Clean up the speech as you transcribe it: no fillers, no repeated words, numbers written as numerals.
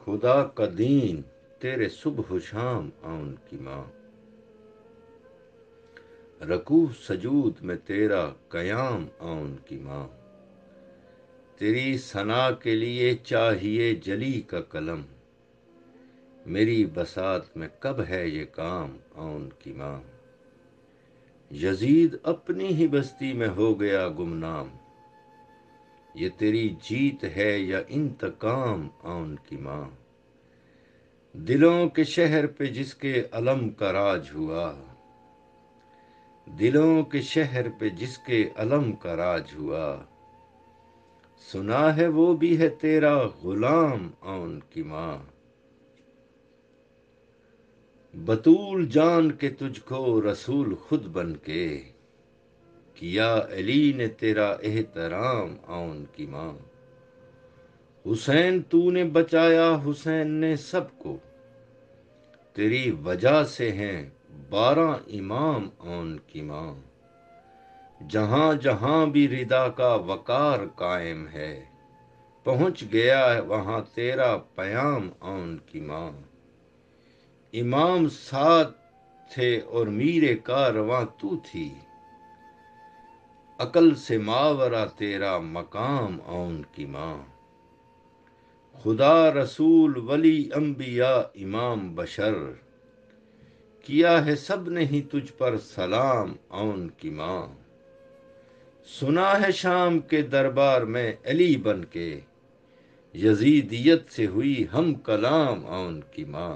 خدا کا دین تیرے صبح و شام آن کی ماں، رکوع سجود میں تیرا قیام آن کی ماں، تیری ثنا کے لیے چاہیے جلی کا قلم، میری بساط میں کب ہے یہ کام آن کی ماں، یزید اپنی ہی بستی میں ہو گیا گمنام، یہ تیری جیت ہے یا انتقام آن کی ماں، دلوں کے شہر پہ جس کے علم کا راج ہوا، دلوں کے شہر پہ جس کے علم کا راج ہوا، سنا ہے وہ بھی ہے تیرا غلام آن کی ماں، بطول جان کے تجھ کو رسول خود بن کے، کیا علی نے تیرا احترام آن کی ماں، حسین تو نے بچایا حسین نے سب کو، تیری وجہ سے ہیں 12 امام آن کی ماں، جہاں جہاں بھی ردا کا وقار قائم ہے، پہنچ گیا ہے وہاں تیرا پیام آن کی ماں، امام ساتھ تھے اور میر کارواں تو تھی، عقل سے ماورا تیرا مقام آن کی ماں، خدا رسول ولی انبیاء امام بشر، کیا ہے سب نے ہی تجھ پر سلام آن کی ماں، سنا ہے شام کے دربار میں علی بن کے، یزیدیت سے ہوئی ہم کلام آن کی ماں۔